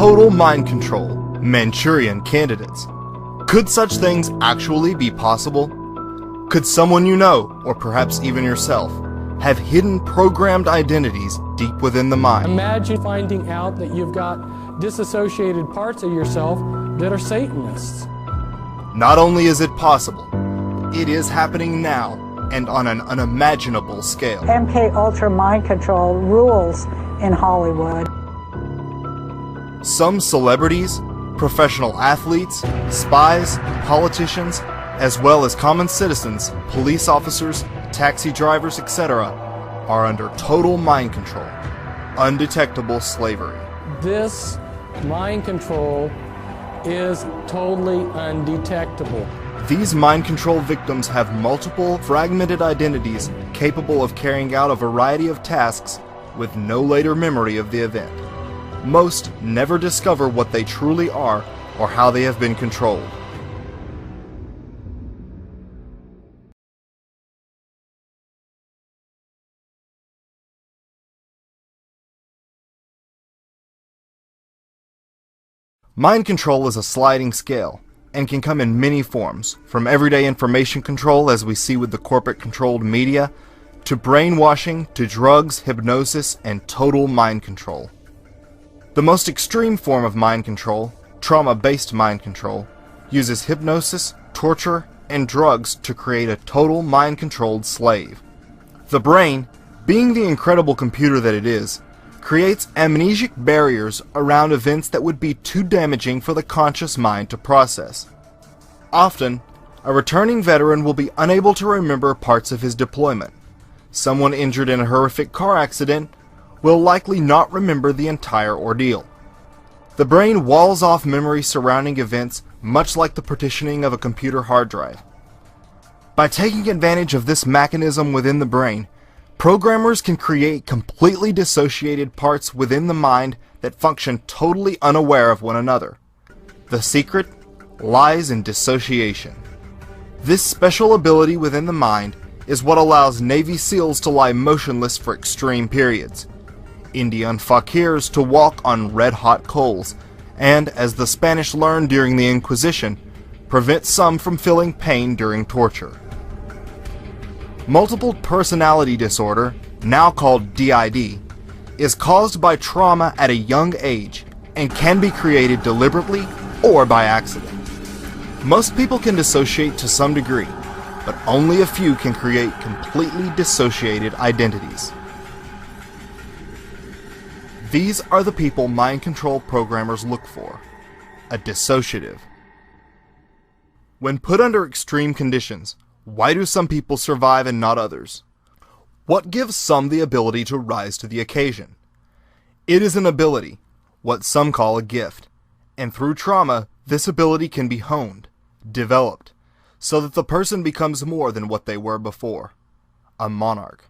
total mind control, Manchurian candidates. Could such things actually be possible? Could someone you know, or perhaps even yourself, have hidden programmed identities deep within the mind? Imagine finding out that you've got disassociated parts of yourself that are Satanists. Not only is it possible, it is happening now and on an unimaginable scale. MK Ultra mind control rules in Hollywood. Some celebrities, professional athletes, spies, politicians, as well as common citizens, police officers, taxi drivers, etc., are under total mind control, undetectable slavery. This mind control is totally undetectable. These mind control victims have multiple fragmented identities capable of carrying out a variety of tasks with no later memory of the event. Most never discover what they truly are or how they have been controlled. Mind control is a sliding scale and can come in many forms, from everyday information control as we see with the corporate-controlled media, to brainwashing, to drugs, hypnosis, and total mind control. The most extreme form of mind control, trauma-based mind control, uses hypnosis, torture, and drugs to create a total mind-controlled slave. The brain, being the incredible computer that it is, creates amnesic barriers around events that would be too damaging for the conscious mind to process. Often, a returning veteran will be unable to remember parts of his deployment. Someone injured in a horrific car accident will likely not remember the entire ordeal. The brain walls off memories surrounding events much like the partitioning of a computer hard drive. By taking advantage of this mechanism within the brain, programmers can create completely dissociated parts within the mind that function totally unaware of one another. The secret lies in dissociation. This special ability within the mind is what allows Navy SEALs to lie motionless for extreme periods, Indian fakirs to walk on red-hot coals, and, as the Spanish learned during the Inquisition, prevent some from feeling pain during torture. Multiple personality disorder, now called DID, is caused by trauma at a young age and can be created deliberately or by accident. Most people can dissociate to some degree, but only a few can create completely dissociated identities. These are the people mind control programmers look for: a dissociative. When put under extreme conditions, why do some people survive and not others? What gives some the ability to rise to the occasion? It is an ability, what some call a gift, and through trauma, this ability can be honed, developed, so that the person becomes more than what they were before: a monarch.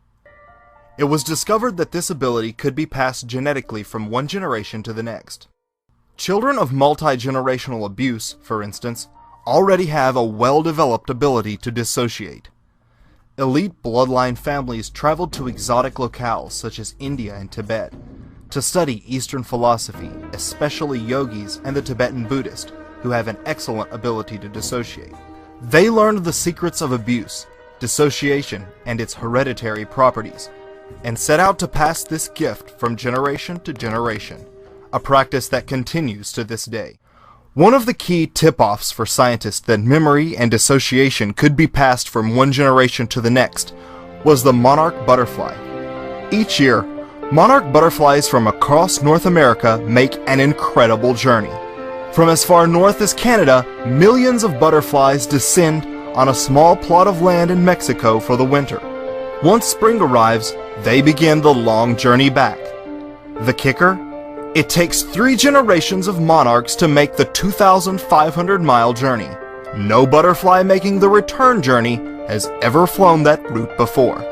It was discovered that this ability could be passed genetically from one generation to the next. Children of multi-generational abuse, for instance, already have a well-developed ability to dissociate. Elite bloodline families traveled to exotic locales such as India and Tibet to study Eastern philosophy, especially yogis and the Tibetan Buddhist, who have an excellent ability to dissociate. They learned the secrets of abuse, dissociation, and its hereditary properties, and set out to pass this gift from generation to generation, a practice that continues to this day. One of the key tip-offs for scientists that memory and dissociation could be passed from one generation to the next was the monarch butterfly. Each year, monarch butterflies from across North America make an incredible journey. From as far north as Canada, millions of butterflies descend on a small plot of land in Mexico for the winter. Once spring arrives, they begin the long journey back. The kicker? It takes 3 generations of monarchs to make the 2,500-mile journey. No butterfly making the return journey has ever flown that route before.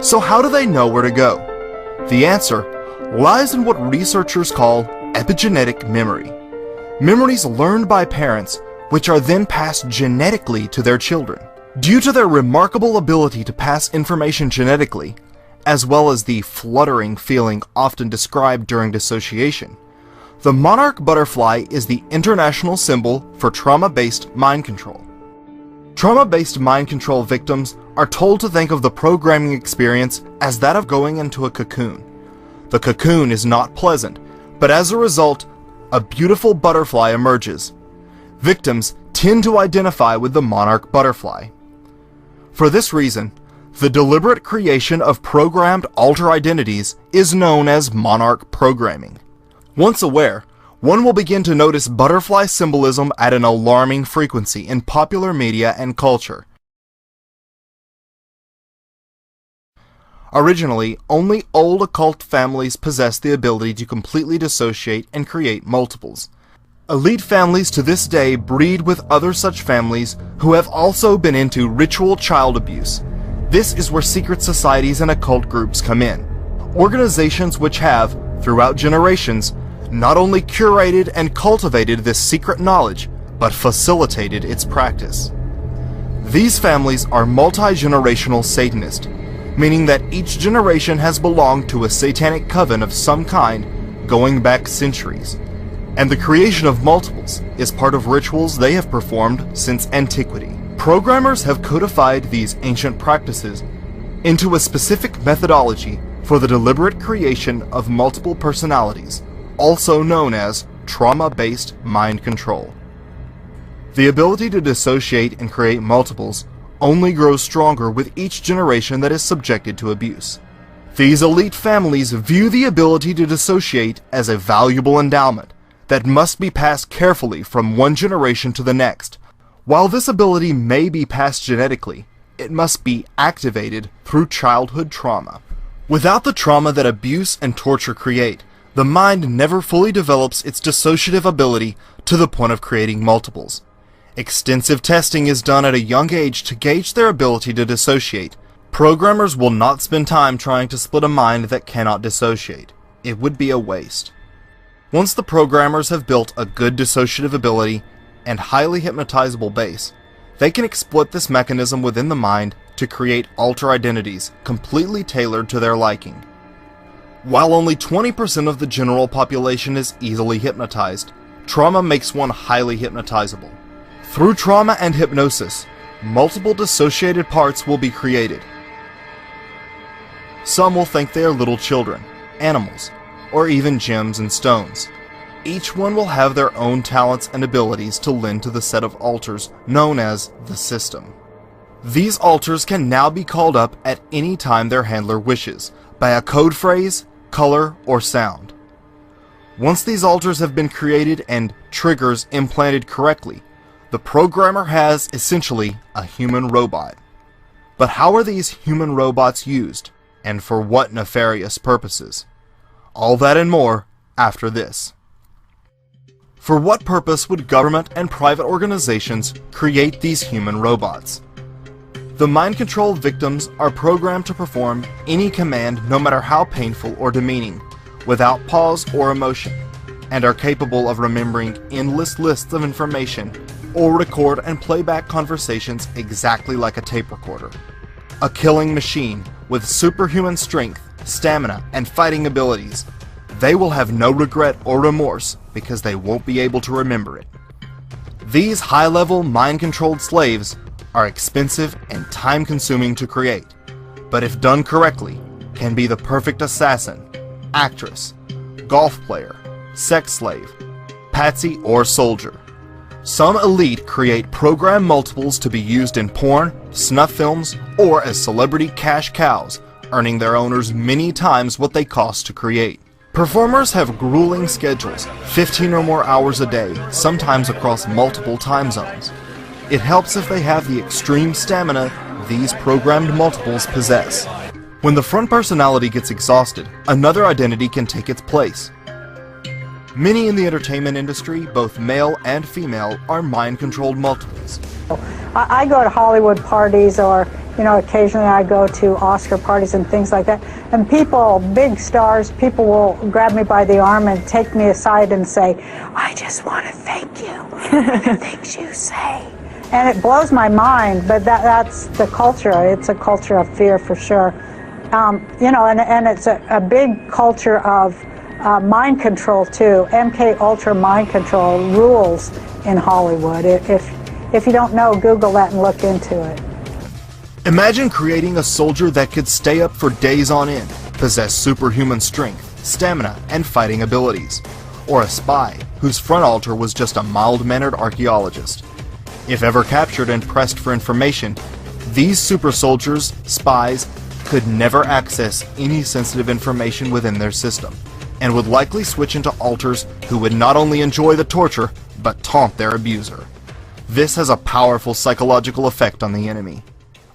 So how do they know where to go? The answer lies in what researchers call epigenetic memory. Memories learned by parents, which are then passed genetically to their children. Due to their remarkable ability to pass information genetically, as well as the fluttering feeling often described during dissociation, The monarch butterfly is the international symbol for trauma-based mind control. Trauma-based mind control victims are told to think of the programming experience as that of going into a cocoon. The cocoon is not pleasant, but as a result, a beautiful butterfly emerges. Victims tend to identify with the monarch butterfly. For this reason, the deliberate creation of programmed alter identities is known as monarch programming. Once aware, one will begin to notice butterfly symbolism at an alarming frequency in popular media and culture. Originally, only old occult families possessed the ability to completely dissociate and create multiples. Elite families to this day breed with other such families who have also been into ritual child abuse. This is where secret societies and occult groups come in. Organizations which have, throughout generations, not only curated and cultivated this secret knowledge, but facilitated its practice. These families are multi-generational Satanist, meaning that each generation has belonged to a satanic coven of some kind going back centuries, and the creation of multiples is part of rituals they have performed since antiquity. Programmers have codified these ancient practices into a specific methodology for the deliberate creation of multiple personalities, also known as trauma-based mind control. The ability to dissociate and create multiples only grows stronger with each generation that is subjected to abuse. These elite families view the ability to dissociate as a valuable endowment that must be passed carefully from one generation to the next. While this ability may be passed genetically, it must be activated through childhood trauma. Without the trauma that abuse and torture create, the mind never fully develops its dissociative ability to the point of creating multiples. Extensive testing is done at a young age to gauge their ability to dissociate. Programmers will not spend time trying to split a mind that cannot dissociate. It would be a waste. Once the programmers have built a good dissociative ability and highly hypnotizable base, they can exploit this mechanism within the mind to create alter identities completely tailored to their liking. While only 20% of the general population is easily hypnotized, trauma makes one highly hypnotizable. Through trauma and hypnosis, multiple dissociated parts will be created. Some will think they are little children, animals, or even gems and stones. Each one will have their own talents and abilities to lend to the set of alters known as the system. These alters can now be called up at any time their handler wishes, by a code phrase, color, or sound. Once these alters have been created and triggers implanted correctly, the programmer has essentially a human robot. But how are these human robots used, and for what nefarious purposes? All that and more after this. For what purpose would government and private organizations create these human robots? The mind control victims are programmed to perform any command, no matter how painful or demeaning, without pause or emotion, and are capable of remembering endless lists of information or record and play back conversations exactly like a tape recorder. A killing machine with superhuman strength, stamina, and fighting abilities. They will have no regret or remorse because they won't be able to remember it. These high-level mind-controlled slaves are expensive and time-consuming to create, but if done correctly, can be the perfect assassin, actress, golf player, sex slave, patsy, or soldier. Some elite create program multiples to be used in porn, snuff films, or as celebrity cash cows, earning their owners many times what they cost to create. Performers have grueling schedules, 15 or more hours a day, sometimes across multiple time zones. It helps if they have the extreme stamina these programmed multiples possess. When the front personality gets exhausted, another identity can take its place. Many in the entertainment industry, both male and female, are mind-controlled multiples. I go to Hollywood parties, or occasionally I go to Oscar parties and things like that, and people, big stars, people will grab me by the arm and take me aside and say, "I just want to thank you for the things you say." And it blows my mind, but that's the culture. It's a culture of fear for sure. And it's a big culture of mind control too. MK Ultra mind control rules in Hollywood. If you don't know, Google that and look into it. Imagine creating a soldier that could stay up for days on end, possess superhuman strength, stamina, and fighting abilities. Or a spy whose front altar was just a mild-mannered archaeologist. If ever captured and pressed for information, these super soldiers, spies, could never access any sensitive information within their system, and would likely switch into alters who would not only enjoy the torture, but taunt their abuser. This has a powerful psychological effect on the enemy.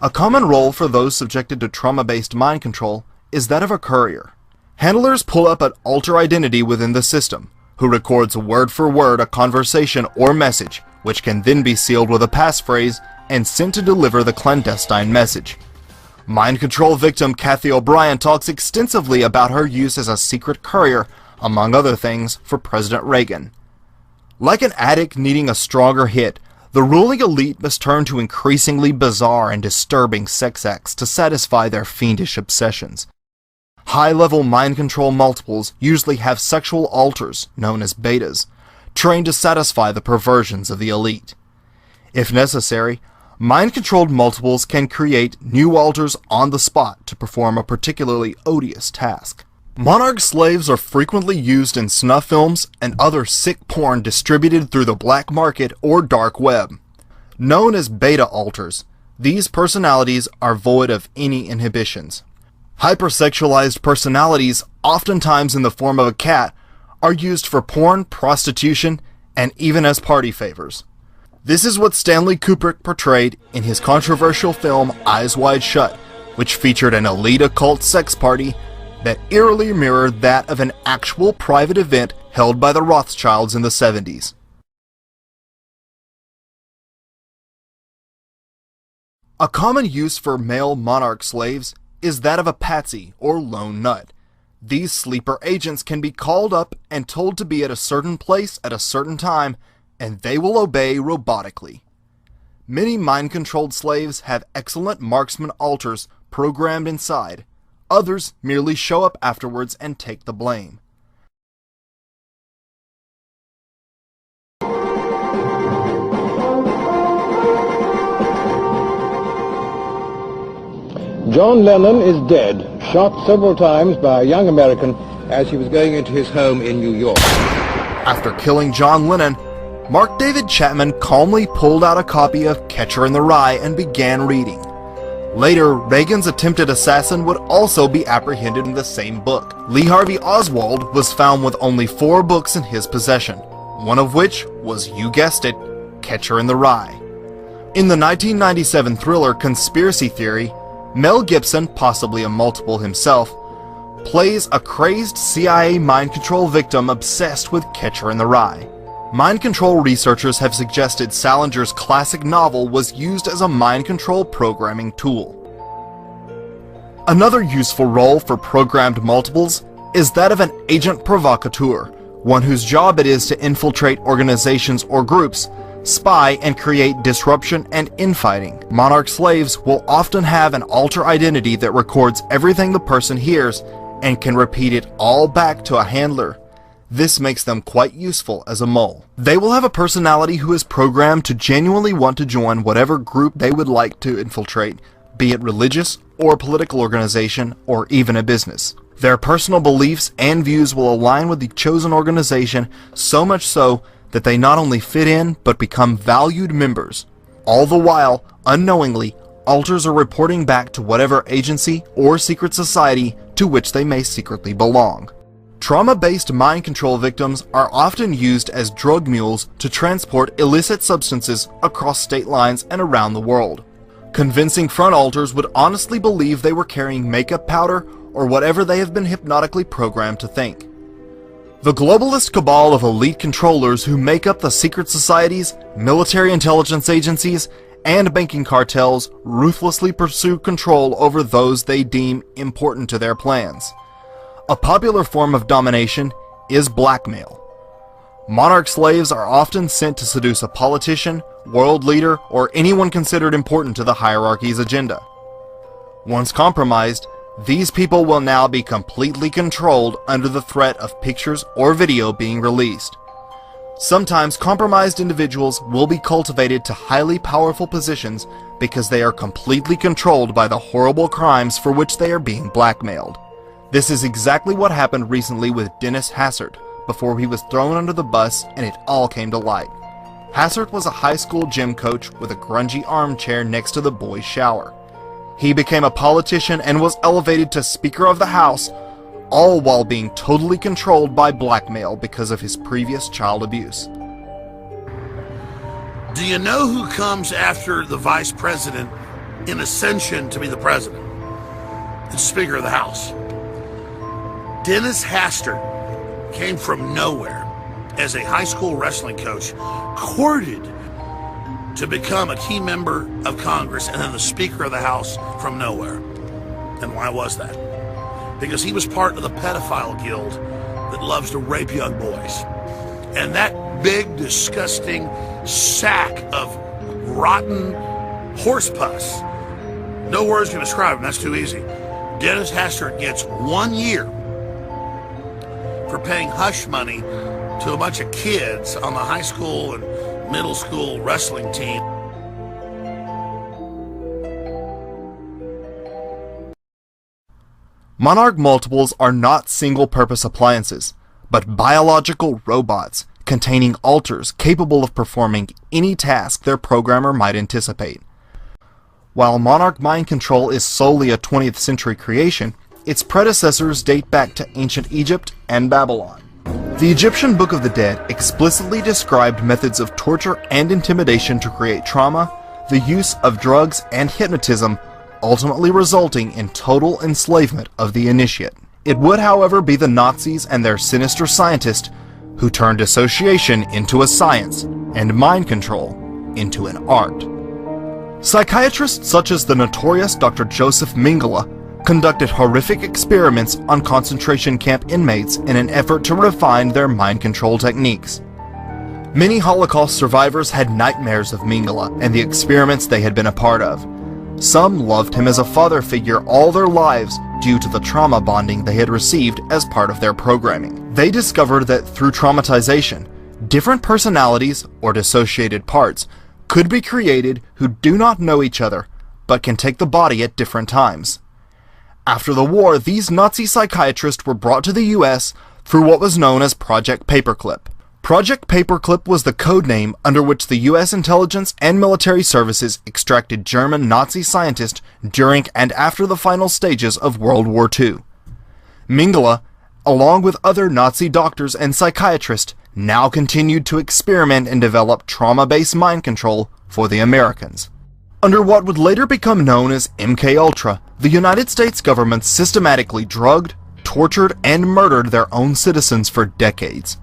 A common role for those subjected to trauma-based mind control is that of a courier. Handlers pull up an alter identity within the system, who records word for word a conversation or message, which can then be sealed with a passphrase and sent to deliver the clandestine message. Mind control victim Kathy O'Brien talks extensively about her use as a secret courier, among other things, for President Reagan. Like an addict needing a stronger hit, the ruling elite must turn to increasingly bizarre and disturbing sex acts to satisfy their fiendish obsessions. High-level mind control multiples usually have sexual alters, known as betas, trained to satisfy the perversions of the elite. If necessary, mind-controlled multiples can create new alters on the spot to perform a particularly odious task. Monarch slaves are frequently used in snuff films and other sick porn distributed through the black market or dark web. Known as beta alters, these personalities are void of any inhibitions. Hypersexualized personalities, oftentimes in the form of a cat, are used for porn, prostitution, and even as party favors. This is what Stanley Kubrick portrayed in his controversial film Eyes Wide Shut, which featured an elite occult sex party that eerily mirrored that of an actual private event held by the Rothschilds in the 70s. A common use for male monarch slaves is that of a patsy or lone nut. These sleeper agents can be called up and told to be at a certain place at a certain time, and they will obey robotically. Many mind-controlled slaves have excellent marksman alters programmed inside. Others merely show up afterwards and take the blame. John Lennon is dead, shot several times by a young American as he was going into his home in New York. After killing John Lennon, Mark David Chapman calmly pulled out a copy of Catcher in the Rye and began reading. Later, Reagan's attempted assassin would also be apprehended in the same book. Lee Harvey Oswald was found with only 4 books in his possession, one of which was, you guessed it, Catcher in the Rye. In the 1997 thriller Conspiracy Theory, Mel Gibson, possibly a multiple himself, plays a crazed CIA mind control victim obsessed with Catcher in the Rye. Mind control researchers have suggested Salinger's classic novel was used as a mind control programming tool. Another useful role for programmed multiples is that of an agent provocateur, one whose job it is to infiltrate organizations or groups, spy and create disruption and infighting. Monarch slaves will often have an alter identity that records everything the person hears and can repeat it all back to a handler. This makes them quite useful as a mole. They will have a personality who is programmed to genuinely want to join whatever group they would like to infiltrate, be it religious or political organization or even a business. Their personal beliefs and views will align with the chosen organization, so much so that they not only fit in but become valued members. All the while, unknowingly, alters are reporting back to whatever agency or secret society to which they may secretly belong. Trauma-based mind control victims are often used as drug mules to transport illicit substances across state lines and around the world. Convincing front alters would honestly believe they were carrying makeup powder or whatever they have been hypnotically programmed to think. The globalist cabal of elite controllers who make up the secret societies, military intelligence agencies, and banking cartels ruthlessly pursue control over those they deem important to their plans. A popular form of domination is blackmail. Monarch slaves are often sent to seduce a politician, world leader, or anyone considered important to the hierarchy's agenda. Once compromised, These people will now be completely controlled under the threat of pictures or video being released. Sometimes compromised individuals will be cultivated to highly powerful positions because they are completely controlled by the horrible crimes for which they are being blackmailed. This is exactly what happened recently with Dennis Hassert, before he was thrown under the bus and it all came to light. Hassert was a high school gym coach with a grungy armchair next to the boys' shower. He became a politician and was elevated to Speaker of the House, all while being totally controlled by blackmail because of his previous child abuse. Do you know who comes after the vice president in ascension to be the president? The Speaker of the House. Dennis Hastert came from nowhere as a high school wrestling coach, courted to become a key member of Congress and then the Speaker of the House from nowhere. And why was that? Because he was part of the pedophile guild that loves to rape young boys. And that big, disgusting sack of rotten horse pus, no words can describe him, that's too easy. Dennis Hastert gets 1 year for paying hush money to a bunch of kids on the high school and middle school wrestling team. Monarch multiples are not single-purpose appliances, but biological robots containing alters capable of performing any task their programmer might anticipate. While Monarch mind control is solely a 20th century creation, its predecessors date back to ancient Egypt and Babylon. The Egyptian Book of the Dead explicitly described methods of torture and intimidation to create trauma, the use of drugs and hypnotism, ultimately resulting in total enslavement of the initiate. It would, however, be the Nazis and their sinister scientist who turned dissociation into a science and mind control into an art. Psychiatrists such as the notorious Dr. Joseph Mengele conducted horrific experiments on concentration camp inmates in an effort to refine their mind control techniques. Many Holocaust survivors had nightmares of Mengele and the experiments they had been a part of. Some loved him as a father figure all their lives due to the trauma bonding they had received as part of their programming. They discovered that through traumatization, different personalities or dissociated parts could be created who do not know each other, but can take the body at different times. After the war, these Nazi psychiatrists were brought to the US through what was known as Project Paperclip. Project Paperclip was the code name under which the US intelligence and military services extracted German Nazi scientists during and after the final stages of World War II. Mengele, along with other Nazi doctors and psychiatrists, now continued to experiment and develop trauma-based mind control for the Americans. Under what would later become known as MKUltra, the United States government systematically drugged, tortured, and murdered their own citizens for decades.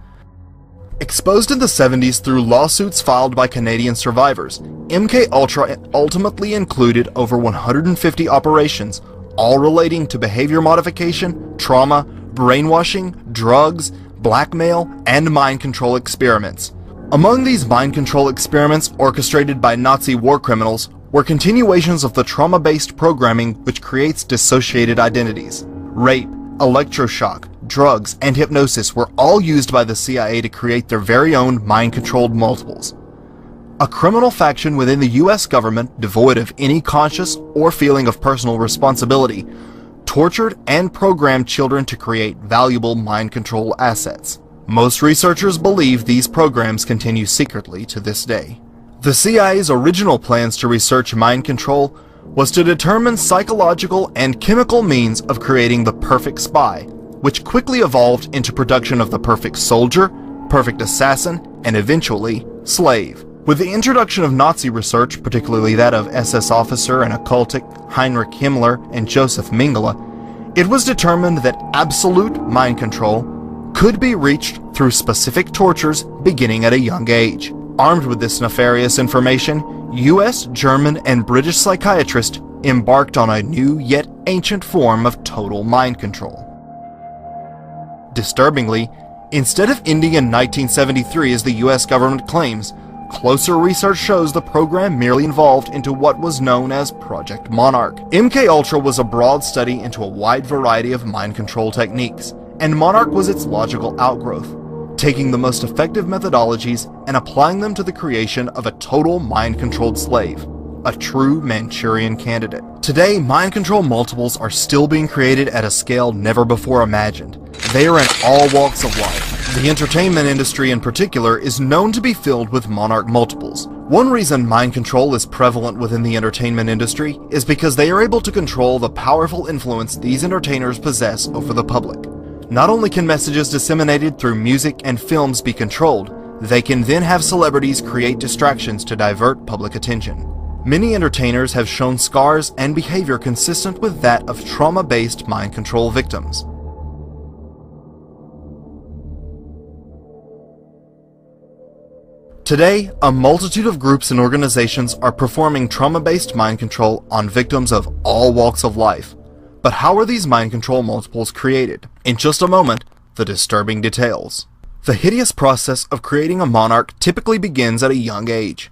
Exposed in the 70s through lawsuits filed by Canadian survivors, MKUltra ultimately included over 150 operations, all relating to behavior modification, trauma, brainwashing, drugs, blackmail, and mind control experiments. Among these mind control experiments orchestrated by Nazi war criminals were continuations of the trauma-based programming which creates dissociated identities. Rape, electroshock, drugs, and hypnosis were all used by the CIA to create their very own mind-controlled multiples. A criminal faction within the US government, devoid of any conscious or feeling of personal responsibility, tortured and programmed children to create valuable mind control assets. Most researchers believe these programs continue secretly to this day. The CIA's original plans to research mind control was to determine psychological and chemical means of creating the perfect spy, which quickly evolved into production of the perfect soldier, perfect assassin, and eventually, slave. With the introduction of Nazi research, particularly that of SS officer and occultic Heinrich Himmler and Joseph Mengele, it was determined that absolute mind control could be reached through specific tortures beginning at a young age. Armed with this nefarious information, US, German, and British psychiatrists embarked on a new yet ancient form of total mind control. Disturbingly, instead of ending in 1973 as the US government claims, closer research shows the program merely evolved into what was known as Project Monarch. MKUltra was a broad study into a wide variety of mind control techniques, and Monarch was its logical outgrowth, taking the most effective methodologies and applying them to the creation of a total mind-controlled slave, a true Manchurian candidate. Today, mind control multiples are still being created at a scale never before imagined. They are in all walks of life. The entertainment industry in particular is known to be filled with Monarch multiples. One reason mind control is prevalent within the entertainment industry is because they are able to control the powerful influence these entertainers possess over the public. Not only can messages disseminated through music and films be controlled, they can then have celebrities create distractions to divert public attention. Many entertainers have shown scars and behavior consistent with that of trauma-based mind control victims. Today, a multitude of groups and organizations are performing trauma-based mind control on victims of all walks of life. But how are these mind control multiples created? In just a moment, the disturbing details. The hideous process of creating a monarch typically begins at a young age.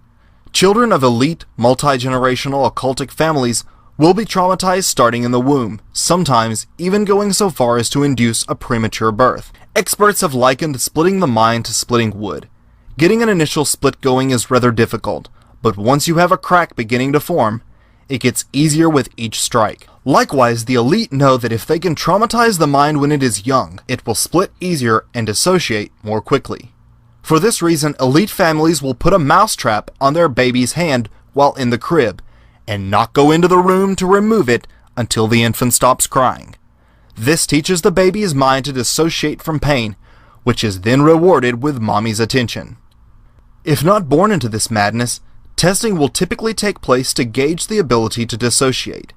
Children of elite, multi-generational occultic families will be traumatized starting in the womb, sometimes even going so far as to induce a premature birth. Experts have likened splitting the mind to splitting wood. Getting an initial split going is rather difficult, but once you have a crack beginning to form, it gets easier with each strike. Likewise, the elite know that if they can traumatize the mind when it is young, it will split easier and dissociate more quickly. For this reason, elite families will put a mousetrap on their baby's hand while in the crib, and not go into the room to remove it until the infant stops crying. This teaches the baby's mind to dissociate from pain, which is then rewarded with mommy's attention. If not born into this madness, testing will typically take place to gauge the ability to dissociate.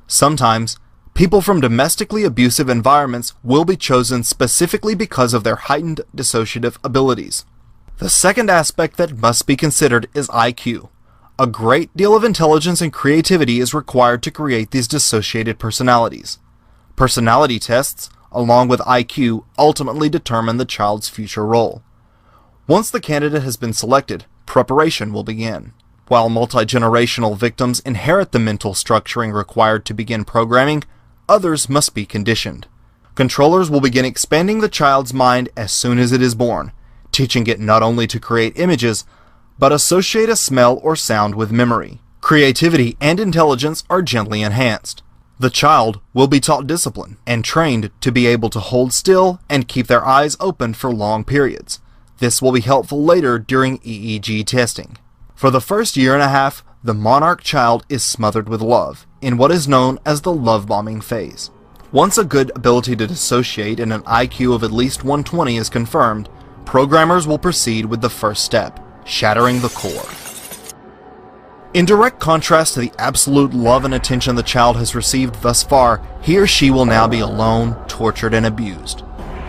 Sometimes, people from domestically abusive environments will be chosen specifically because of their heightened dissociative abilities. The second aspect that must be considered is IQ. A great deal of intelligence and creativity is required to create these dissociated personalities. Personality tests, along with IQ, ultimately determine the child's future role. Once the candidate has been selected, preparation will begin. While multi-generational victims inherit the mental structuring required to begin programming, others must be conditioned. Controllers will begin expanding the child's mind as soon as it is born, teaching it not only to create images, but associate a smell or sound with memory. Creativity and intelligence are gently enhanced. The child will be taught discipline and trained to be able to hold still and keep their eyes open for long periods. This will be helpful later during EEG testing. For the first year and a half, the monarch child is smothered with love, in what is known as the love bombing phase. Once a good ability to dissociate and an IQ of at least 120 is confirmed, programmers will proceed with the first step, shattering the core. In direct contrast to the absolute love and attention the child has received thus far, he or she will now be alone, tortured, and abused.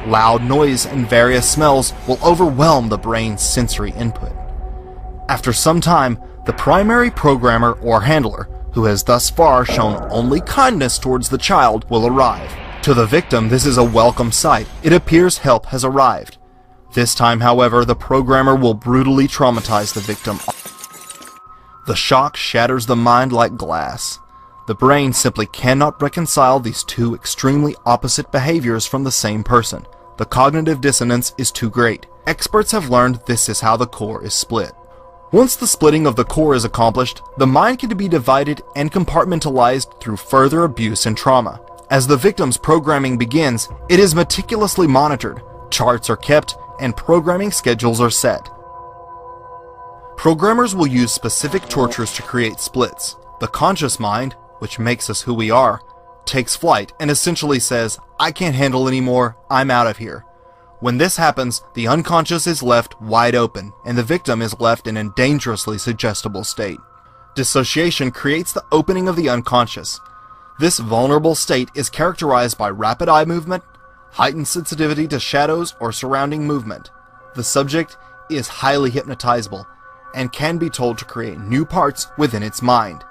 Loud noise and various smells will overwhelm the brain's sensory input. After some time, the primary programmer or handler, who has thus far shown only kindness towards the child, will arrive. To the victim, this is a welcome sight. It appears help has arrived. This time, however, the programmer will brutally traumatize the victim. The shock shatters the mind like glass. The brain simply cannot reconcile these two extremely opposite behaviors from the same person. The cognitive dissonance is too great. Experts have learned this is how the core is split. Once the splitting of the core is accomplished, the mind can be divided and compartmentalized through further abuse and trauma. As the victim's programming begins, it is meticulously monitored, charts are kept, and programming schedules are set. Programmers will use specific tortures to create splits. The conscious mind, which makes us who we are, takes flight and essentially says, "I can't handle anymore, I'm out of here." When this happens, the unconscious is left wide open, and the victim is left in a dangerously suggestible state. Dissociation creates the opening of the unconscious. This vulnerable state is characterized by rapid eye movement, heightened sensitivity to shadows or surrounding movement. The subject is highly hypnotizable, and can be told to create new parts within its mind.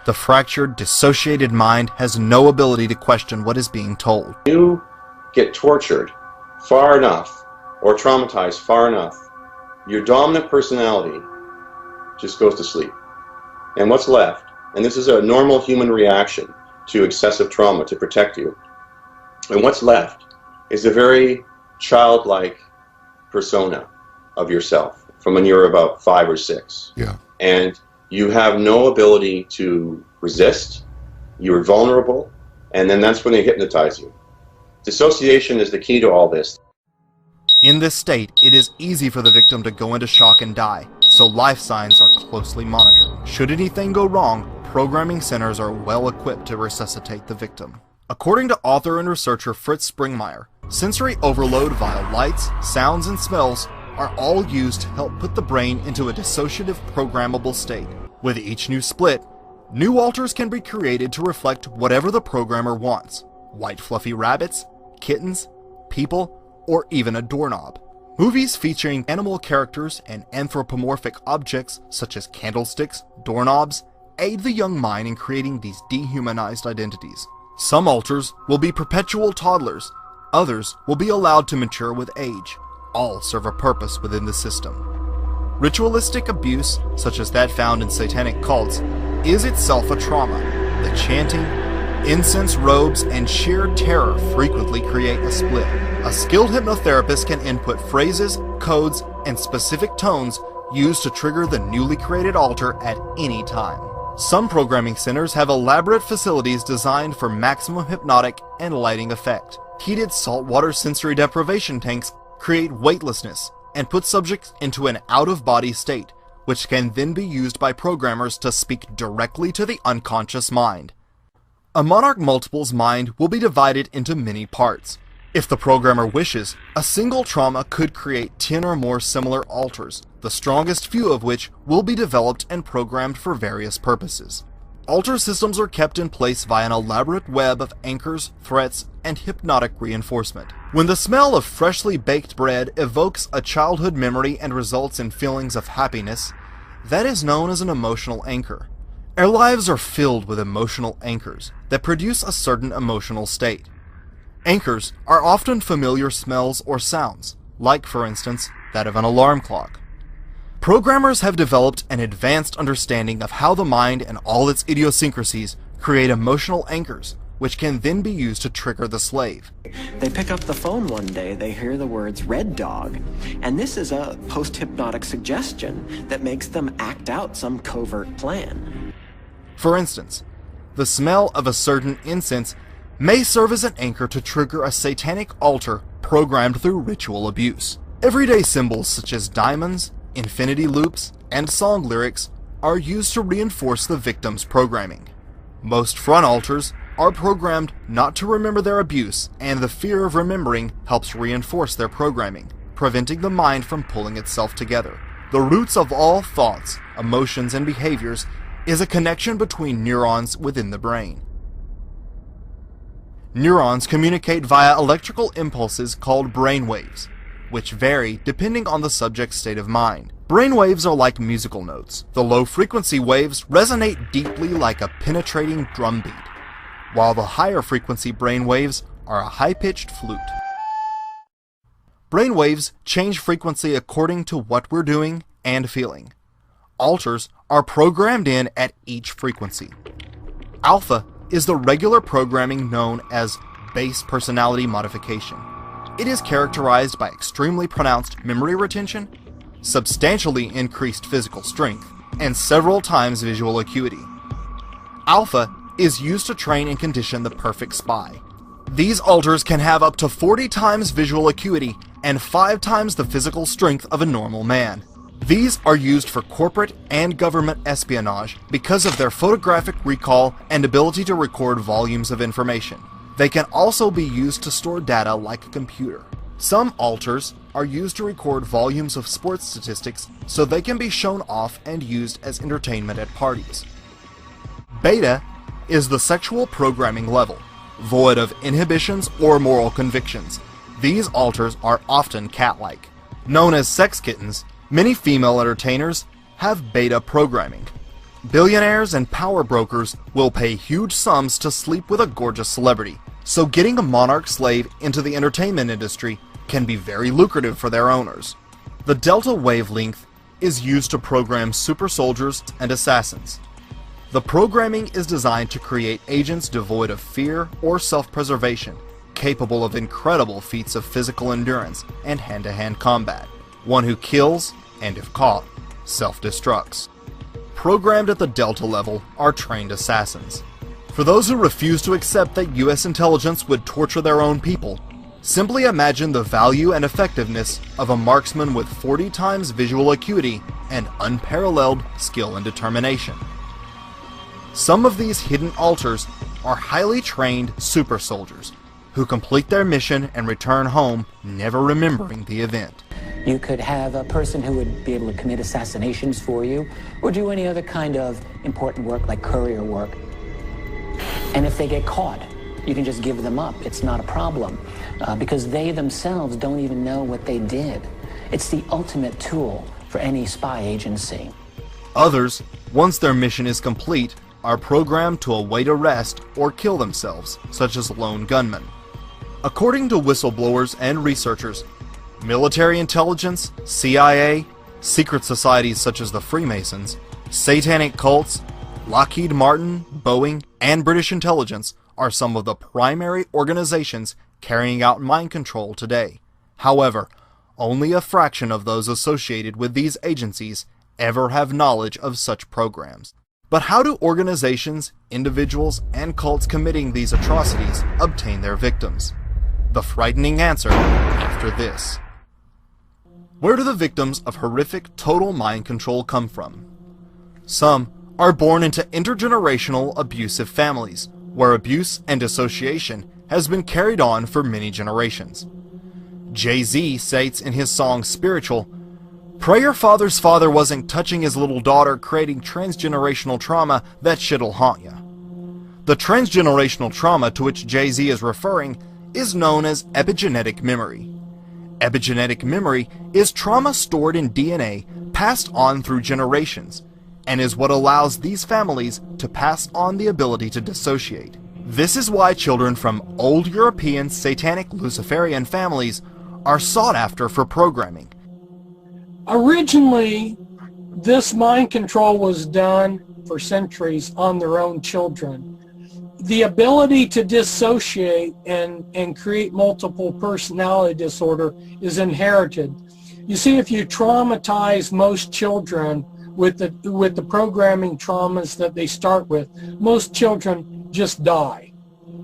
The fractured, dissociated mind has no ability to question what is being told. You get tortured far enough, or traumatized far enough, your dominant personality just goes to sleep. And what's left, and this is a normal human reaction to excessive trauma to protect you, and what's left is a very childlike persona of yourself from when you're about 5 or 6. Yeah. And you have no ability to resist, you're vulnerable, and then that's when they hypnotize you. Dissociation is the key to all this. In this state, it is easy for the victim to go into shock and die, so life signs are closely monitored. Should anything go wrong, programming centers are well equipped to resuscitate the victim. According to author and researcher Fritz Springmeier, sensory overload via lights, sounds, and smells are all used to help put the brain into a dissociative programmable state. With each new split, new alters can be created to reflect whatever the programmer wants: white fluffy rabbits, kittens, people, or even a doorknob. Movies featuring animal characters and anthropomorphic objects such as candlesticks, doorknobs, aid the young mind in creating these dehumanized identities. Some alters will be perpetual toddlers, others will be allowed to mature with age. All serve a purpose within the system. Ritualistic abuse, such as that found in satanic cults, is itself a trauma. The chanting, incense robes, and sheer terror frequently create a split. A skilled hypnotherapist can input phrases, codes, and specific tones used to trigger the newly created alter at any time. Some programming centers have elaborate facilities designed for maximum hypnotic and lighting effect. Heated saltwater sensory deprivation tanks create weightlessness and put subjects into an out-of-body state, which can then be used by programmers to speak directly to the unconscious mind. A Monarch Multiple's mind will be divided into many parts. If the programmer wishes, a single trauma could create 10 or more similar alters, the strongest few of which will be developed and programmed for various purposes. Alter systems are kept in place via an elaborate web of anchors, threats, and hypnotic reinforcement. When the smell of freshly baked bread evokes a childhood memory and results in feelings of happiness, that is known as an emotional anchor. Our lives are filled with emotional anchors that produce a certain emotional state. Anchors are often familiar smells or sounds, like, for instance, that of an alarm clock. Programmers have developed an advanced understanding of how the mind and all its idiosyncrasies create emotional anchors, which can then be used to trigger the slave. They pick up the phone one day, they hear the words "red dog," and this is a post-hypnotic suggestion that makes them act out some covert plan. For instance, the smell of a certain incense may serve as an anchor to trigger a satanic alter programmed through ritual abuse. Everyday symbols such as diamonds, infinity loops, and song lyrics are used to reinforce the victim's programming. Most front alters are programmed not to remember their abuse, and the fear of remembering helps reinforce their programming, preventing the mind from pulling itself together. The roots of all thoughts, emotions, and behaviors is a connection between neurons within the brain. Neurons communicate via electrical impulses called brainwaves, which vary depending on the subject's state of mind. Brainwaves are like musical notes. The low-frequency waves resonate deeply like a penetrating drum beat, while the higher-frequency brainwaves are a high-pitched flute. Brainwaves change frequency according to what we're doing and feeling. Alters are programmed in at each frequency. Alpha is the regular programming known as base personality modification. It is characterized by extremely pronounced memory retention, substantially increased physical strength, and several times visual acuity. Alpha is used to train and condition the perfect spy. These alters can have up to 40 times visual acuity and 5 times the physical strength of a normal man. These are used for corporate and government espionage because of their photographic recall and ability to record volumes of information. They can also be used to store data like a computer. Some alters are used to record volumes of sports statistics so they can be shown off and used as entertainment at parties. Beta is the sexual programming level, void of inhibitions or moral convictions. These alters are often cat-like. Known as sex kittens, many female entertainers have beta programming. Billionaires and power brokers will pay huge sums to sleep with a gorgeous celebrity, so getting a monarch slave into the entertainment industry can be very lucrative for their owners. The delta wavelength is used to program super soldiers and assassins. The programming is designed to create agents devoid of fear or self-preservation, capable of incredible feats of physical endurance and hand-to-hand combat, one who kills, and if caught, self-destructs. Programmed at the Delta level are trained assassins. For those who refuse to accept that US intelligence would torture their own people, simply imagine the value and effectiveness of a marksman with 40 times visual acuity and unparalleled skill and determination. Some of these hidden alters are highly trained super soldiers who complete their mission and return home never remembering the event. You could have a person who would be able to commit assassinations for you or do any other kind of important work like courier work. And if they get caught, you can just give them up. It's not a problem because they themselves don't even know what they did. It's the ultimate tool for any spy agency. Others, once their mission is complete, are programmed to await arrest or kill themselves, such as lone gunmen. According to whistleblowers and researchers, military intelligence, CIA, secret societies such as the Freemasons, satanic cults, Lockheed Martin, Boeing, and British intelligence are some of the primary organizations carrying out mind control today. However, only a fraction of those associated with these agencies ever have knowledge of such programs. But how do organizations, individuals, and cults committing these atrocities obtain their victims? The frightening answer after this. Where do the victims of horrific total mind control come from? Some are born into intergenerational abusive families, where abuse and dissociation has been carried on for many generations. Jay-Z states in his song Spiritual, "Pray your father's father wasn't touching his little daughter creating transgenerational trauma, that shit'll haunt ya." The transgenerational trauma to which Jay-Z is referring is known as epigenetic memory. Epigenetic memory is trauma stored in DNA passed on through generations, and is what allows these families to pass on the ability to dissociate. This is why children from old European satanic Luciferian families are sought after for programming. Originally, this mind control was done for centuries on their own children. The ability to dissociate and create multiple personality disorder is inherited. You see, if you traumatize most children with the programming traumas that they start with, most children just die.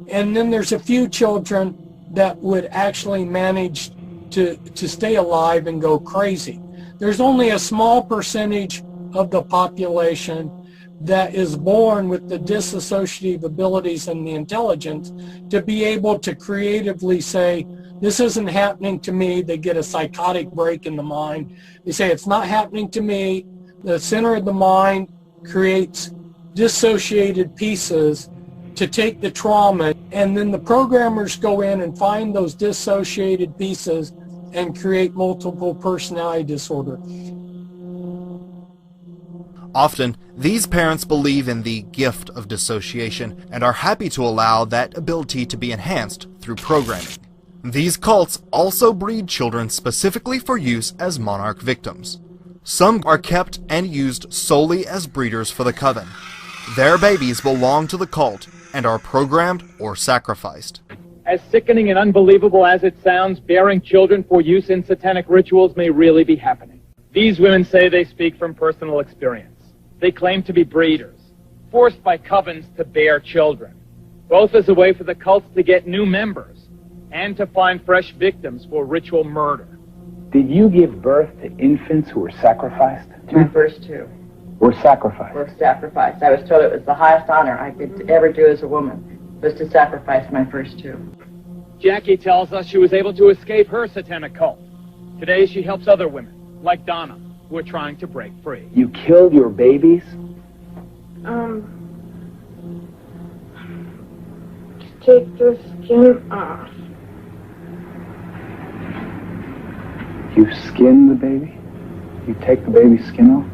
And then there's a few children that would actually manage to stay alive and go crazy. There's only a small percentage of the population that is born with the disassociative abilities and the intelligence to be able to creatively say, this isn't happening to me. They get a psychotic break in the mind. They say, it's not happening to me. The center of the mind creates dissociated pieces to take the trauma, and then the programmers go in and find those dissociated pieces and create multiple personality disorder. Often, these parents believe in the gift of dissociation and are happy to allow that ability to be enhanced through programming. These cults also breed children specifically for use as monarch victims. Some are kept and used solely as breeders for the coven. Their babies belong to the cult and are programmed or sacrificed. As sickening and unbelievable as it sounds, bearing children for use in satanic rituals may really be happening. These women say they speak from personal experience. They claim to be breeders, forced by covens to bear children, both as a way for the cults to get new members and to find fresh victims for ritual murder. Did you give birth to infants who were sacrificed? My first two. Were sacrificed? Were sacrificed. I was told it was the highest honor I could ever do as a woman, was to sacrifice my first two. Jackie tells us she was able to escape her satanic cult. Today she helps other women, like Donna, who are trying to break free. You killed your babies? Take the skin off. You skin the baby? You take the baby's skin off?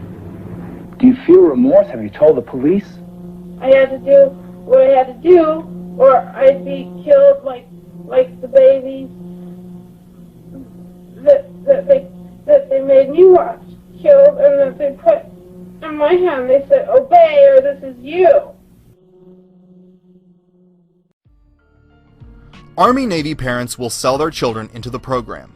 Do you feel remorse? Have you told the police? I had to do what I had to do, or I'd be killed like the babies that they made me watch killed, and that they put in my hand, they said, obey or this is you. Army-Navy parents will sell their children into the program.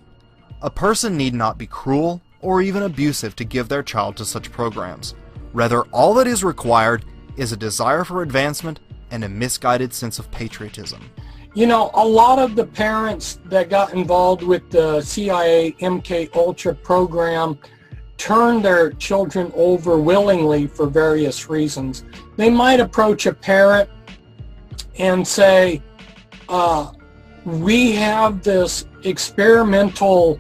A person need not be cruel or even abusive to give their child to such programs. Rather, all that is required is a desire for advancement and a misguided sense of patriotism. You know, a lot of the parents that got involved with the CIA MK Ultra program turned their children over willingly for various reasons. They might approach a parent and say, we have this experimental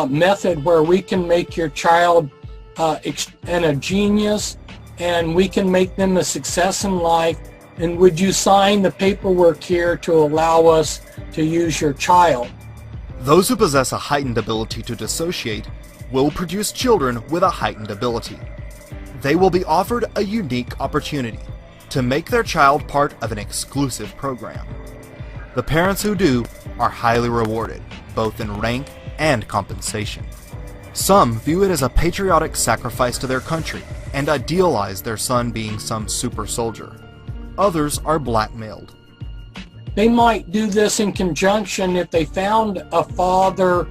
method where we can make your child a genius, and we can make them a success in life, and would you sign the paperwork here to allow us to use your child? Those who possess a heightened ability to dissociate will produce children with a heightened ability. They will be offered a unique opportunity to make their child part of an exclusive program. The parents who do are highly rewarded, both in rank and compensation. Some view it as a patriotic sacrifice to their country and idealize their son being some super soldier. Others are blackmailed. They might do this in conjunction. If they found a father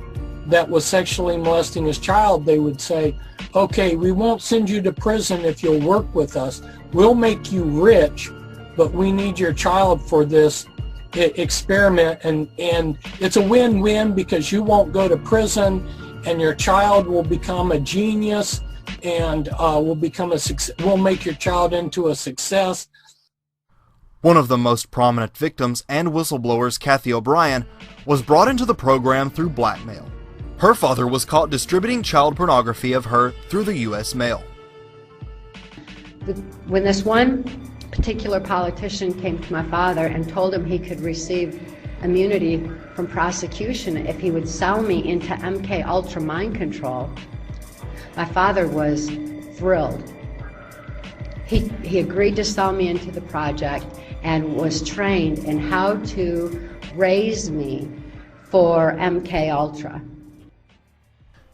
that was sexually molesting his child, they would say, okay, we won't send you to prison if you'll work with us. We'll make you rich, but we need your child for this experiment, and it's a win-win because you won't go to prison and your child will become a genius and we'll make your child into a success. One of the most prominent victims and whistleblowers, Kathy O'Brien, was brought into the program through blackmail. Her father was caught distributing child pornography of her through the U.S. mail. When this one particular politician came to my father and told him he could receive immunity from prosecution if he would sell me into MK Ultra mind control, my father was thrilled. He agreed to sell me into the project and was trained in how to raise me for MK Ultra.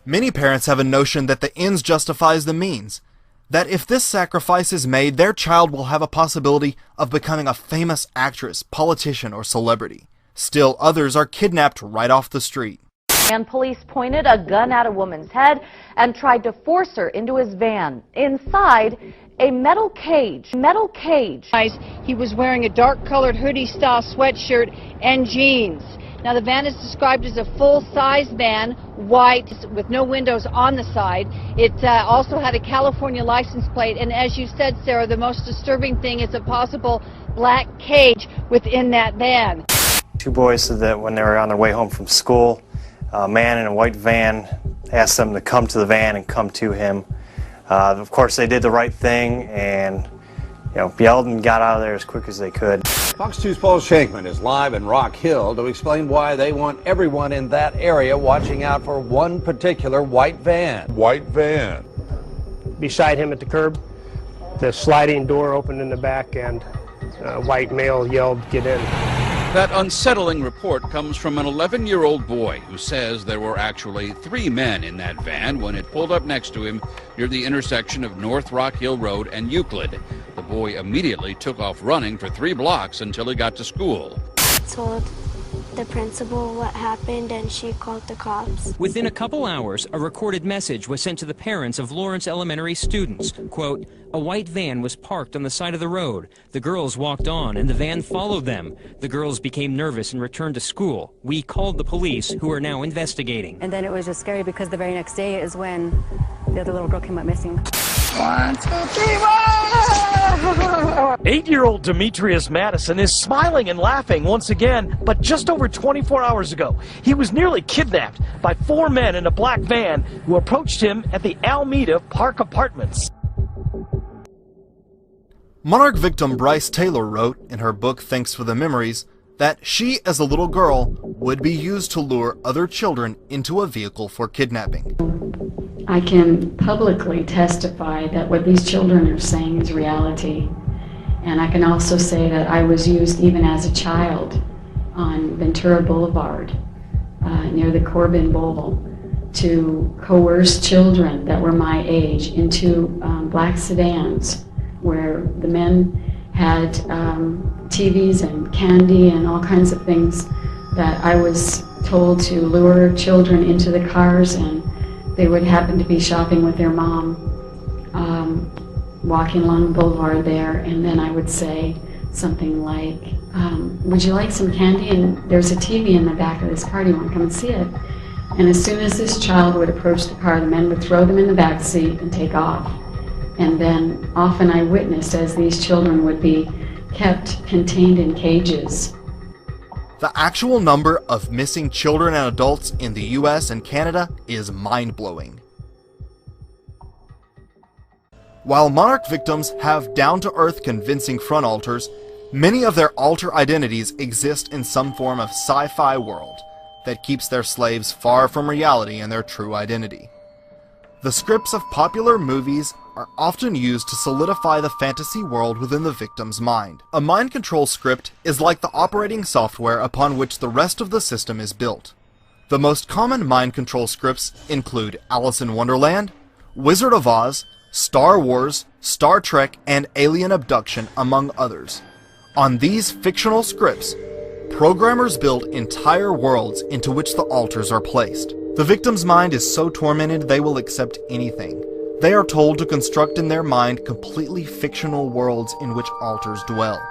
Many parents have a notion that the ends justifies the means, that if this sacrifice is made, their child will have a possibility of becoming a famous actress, politician, or celebrity. Still, others are kidnapped right off the street. And police pointed a gun at a woman's head and tried to force her into his van. Inside, a metal cage. He was wearing a dark-colored hoodie-style sweatshirt and jeans. Now, the van is described as a full-size van, white, with no windows on the side. It also had a California license plate, and as you said, Sarah, the most disturbing thing is a possible black cage within that van. Two boys said that when they were on their way home from school, a man in a white van asked them to come to the van and come to him. Of course, they did the right thing and yelled and got out of there as quick as they could. Fox 2's Paul Shankman is live in Rock Hill to explain why they want everyone in that area watching out for one particular white van. White van. Beside him at the curb, the sliding door opened in the back and a white male yelled, "Get in." That unsettling report comes from an 11-year-old boy who says there were actually 3 men in that van when it pulled up next to him near the intersection of North Rock Hill Road and Euclid. The boy immediately took off running for 3 blocks until he got to school. Told the principal what happened and she called the cops. Within a couple hours, a recorded message was sent to the parents of Lawrence Elementary students. Quote, "A white van was parked on the side of the road. The girls walked on and the van followed them. The girls became nervous and returned to school. We called the police, who are now investigating." And then it was just scary because the very next day is when the other little girl came up missing. 1, 2, 3, 8-year-old Demetrius Madison is smiling and laughing once again, but just over 24 hours ago, he was nearly kidnapped by 4 men in a black van who approached him at the Alameda Park Apartments. Monarch victim Bryce Taylor wrote in her book Thanks for the Memories that she, as a little girl, would be used to lure other children into a vehicle for kidnapping. I can publicly testify that what these children are saying is reality. And I can also say that I was used even as a child on Ventura Boulevard near the Corbin Bowl to coerce children that were my age into black sedans where the men had TVs and candy and all kinds of things that I was told to lure children into the cars, and they would happen to be shopping with their mom, walking along the boulevard there, and then I would say something like, would you like some candy? And there's a TV in the back of this car, do you want to come and see it? And as soon as this child would approach the car, the men would throw them in the back seat and take off. And then often I witnessed as these children would be kept contained in cages. The actual number of missing children and adults in the US and Canada is mind-blowing. While Monarch victims have down-to-earth convincing front alters, many of their alter identities exist in some form of sci-fi world that keeps their slaves far from reality and their true identity. The scripts of popular movies are often used to solidify the fantasy world within the victim's mind. A mind control script is like the operating software upon which the rest of the system is built. The most common mind control scripts include Alice in Wonderland, Wizard of Oz, Star Wars, Star Trek, and Alien Abduction, among others. On these fictional scripts, programmers build entire worlds into which the alters are placed. The victim's mind is so tormented they will accept anything. They are told to construct in their mind completely fictional worlds in which alters dwell.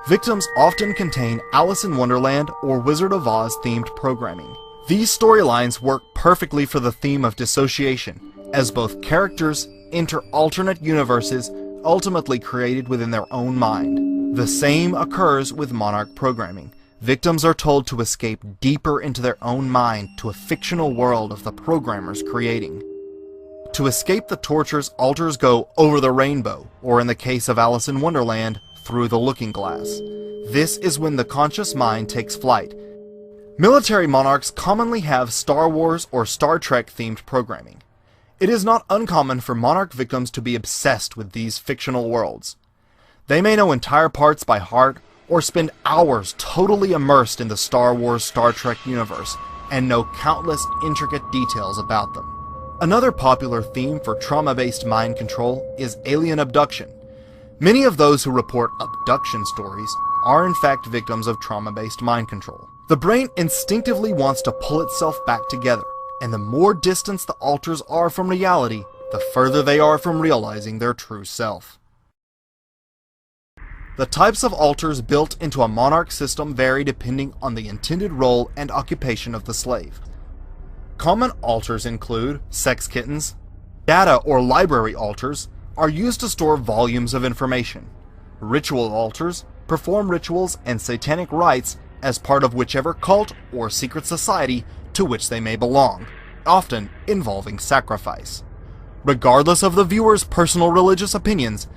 Victims often contain Alice in Wonderland or Wizard of Oz themed programming. These storylines work perfectly for the theme of dissociation, as both characters enter alternate universes ultimately created within their own mind. The same occurs with Monarch programming. Victims are told to escape deeper into their own mind to a fictional world of the programmers creating. To escape the tortures, alters go over the rainbow, or in the case of Alice in Wonderland, through the looking glass. This is when the conscious mind takes flight. Military monarchs commonly have Star Wars or Star Trek themed programming. It is not uncommon for monarch victims to be obsessed with these fictional worlds. They may know entire parts by heart, or spend hours totally immersed in the Star Wars, Star Trek universe, and know countless intricate details about them. Another popular theme for trauma-based mind control is alien abduction. Many of those who report abduction stories are in fact victims of trauma-based mind control. The brain instinctively wants to pull itself back together, and the more distance the alters are from reality, the further they are from realizing their true self. The types of alters built into a monarch system vary depending on the intended role and occupation of the slave. Common alters include sex kittens. Data or library alters are used to store volumes of information. Ritual alters perform rituals and satanic rites as part of whichever cult or secret society to which they may belong, often involving sacrifice. Regardless of the viewer's personal religious opinions,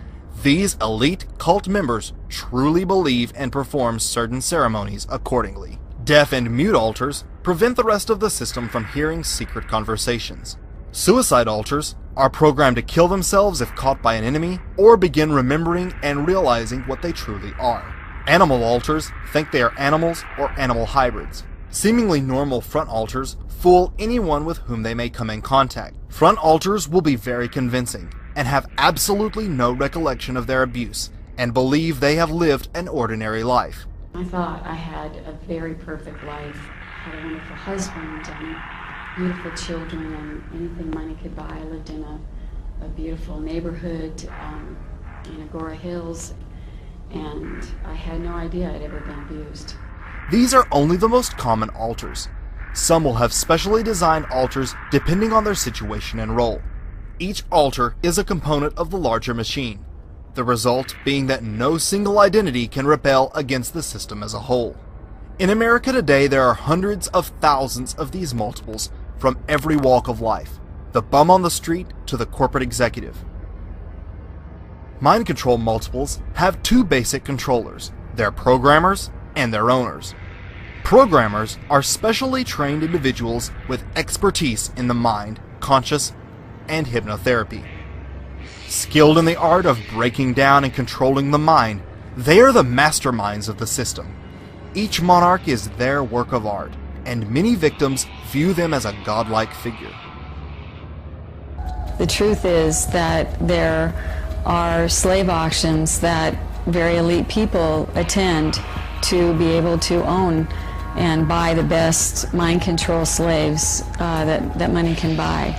these elite cult members truly believe and perform certain ceremonies accordingly. Deaf and mute alters prevent the rest of the system from hearing secret conversations. Suicide alters are programmed to kill themselves if caught by an enemy, or begin remembering and realizing what they truly are. Animal alters think they are animals or animal hybrids. Seemingly normal front alters fool anyone with whom they may come in contact. Front alters will be very convincing, and have absolutely no recollection of their abuse, and believe they have lived an ordinary life. I thought I had a very perfect life. I had a wonderful husband and beautiful children and anything money could buy. I lived in a beautiful neighborhood in Agora Hills, and I had no idea I'd ever been abused. These are only the most common alters. Some will have specially designed alters depending on their situation and role. Each alter is a component of the larger machine, the result being that no single identity can rebel against the system as a whole. In America today, there are hundreds of thousands of these multiples from every walk of life, the bum on the street to the corporate executive. Mind control multiples have two basic controllers, their programmers and their owners. Programmers are specially trained individuals with expertise in the mind, conscious, and hypnotherapy. Skilled in the art of breaking down and controlling the mind, they are the masterminds of the system. Each monarch is their work of art, and many victims view them as a godlike figure. The truth is that there are slave auctions that very elite people attend to be able to own and buy the best mind control slaves that money can buy.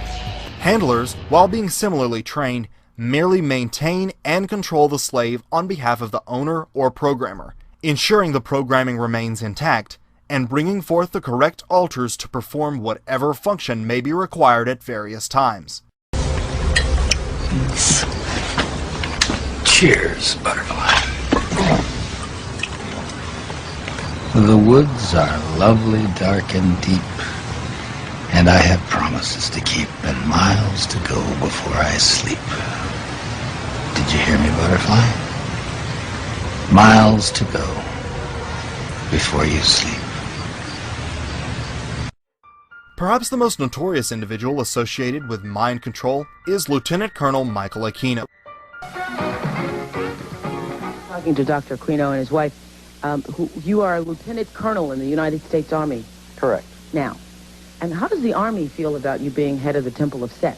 Handlers, while being similarly trained, merely maintain and control the slave on behalf of the owner or programmer, ensuring the programming remains intact and bringing forth the correct alters to perform whatever function may be required at various times. Cheers, Butterfly. The woods are lovely, dark, and deep, and I have promises to keep and miles to go before I sleep. Did you hear me, Butterfly? Miles to go before you sleep. Perhaps the most notorious individual associated with mind control is Lieutenant Colonel Michael Aquino. Talking to Dr. Aquino and his wife, you are a lieutenant colonel in the United States Army. Correct. Now, and how does the Army feel about you being head of the Temple of Set?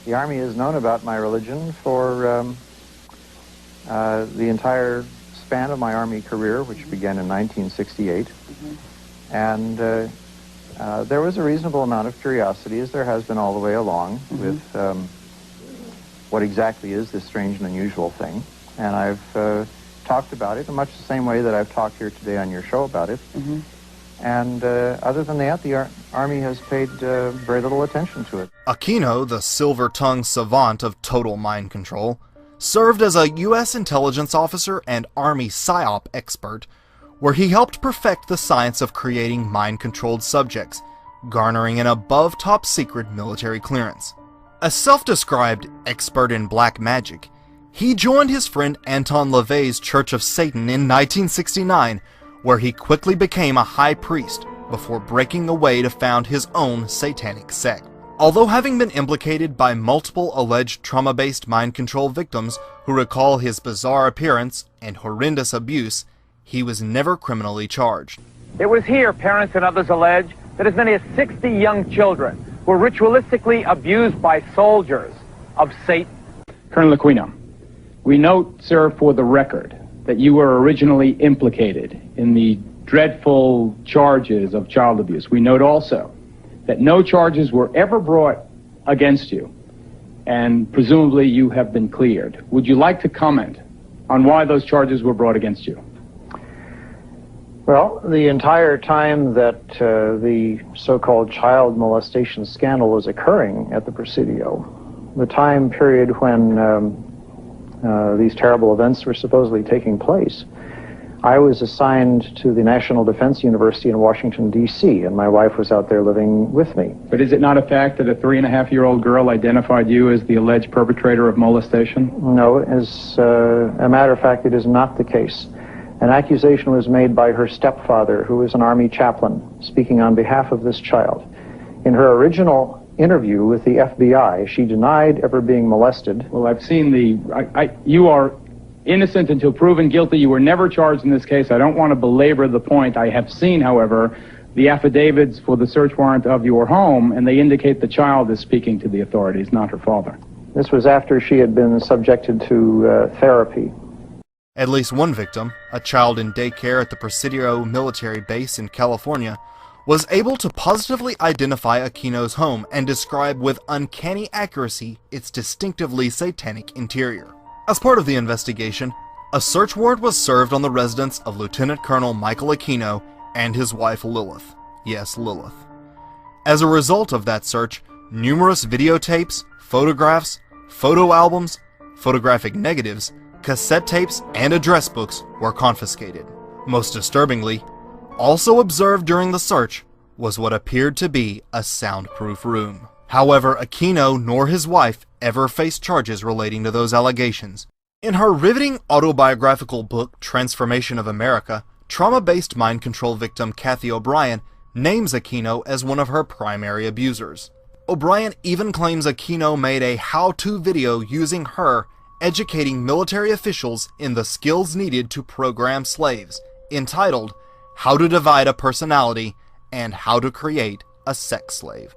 The Army has known about my religion for the entire span of my Army career, which began in 1968. And there was a reasonable amount of curiosity, as there has been all the way along, with what exactly is this strange and unusual thing. And I've talked about it in much the same way that I've talked here today on your show about it. And other than that, the Army has paid very little attention to it. Aquino, the silver-tongued savant of total mind control, served as a U.S. intelligence officer and Army PSYOP expert, where he helped perfect the science of creating mind-controlled subjects, garnering an above top-secret military clearance. A self-described expert in black magic, he joined his friend Anton LaVey's Church of Satan in 1969, where he quickly became a high priest before breaking away to found his own satanic sect. Although having been implicated by multiple alleged trauma-based mind control victims who recall his bizarre appearance and horrendous abuse, he was never criminally charged. It was here, parents and others allege, that as many as 60 young children were ritualistically abused by soldiers of Satan. Colonel Aquino, we note, sir, for the record, that you were originally implicated in the dreadful charges of child abuse. We note also that no charges were ever brought against you, and presumably you have been cleared. Would you like to comment on why those charges were brought against you? Well, the entire time that the so-called child molestation scandal was occurring at the Presidio, the time period when these terrible events were supposedly taking place, I was assigned to the National Defense University in Washington, D.C., and my wife was out there living with me. But is it not a fact that a 3.5-year-old girl identified you as the alleged perpetrator of molestation? No, as a matter of fact, it is not the case. An accusation was made by her stepfather, who was an Army chaplain, speaking on behalf of this child. In her original interview with the FBI, she denied ever being molested. Well, I've seen you are innocent until proven guilty. You were never charged in this case. I don't want to belabor the point. I have seen, however, the affidavits for the search warrant of your home, and they indicate the child is speaking to the authorities, not her father. This was after she had been subjected to therapy. At least one victim, a child in daycare at the Presidio military base in California, was able to positively identify Aquino's home and describe with uncanny accuracy its distinctively satanic interior. As part of the investigation, a search warrant was served on the residence of Lieutenant Colonel Michael Aquino and his wife Lilith. Yes, Lilith. As a result of that search, numerous videotapes, photographs, photo albums, photographic negatives, cassette tapes, and address books were confiscated. Most disturbingly, also observed during the search was what appeared to be a soundproof room. However, Aquino nor his wife ever faced charges relating to those allegations. In her riveting autobiographical book, Transformation of America, trauma-based mind control victim Kathy O'Brien names Aquino as one of her primary abusers. O'Brien even claims Aquino made a how-to video using her educating military officials in the skills needed to program slaves, entitled How to Divide a Personality and How to Create a Sex Slave.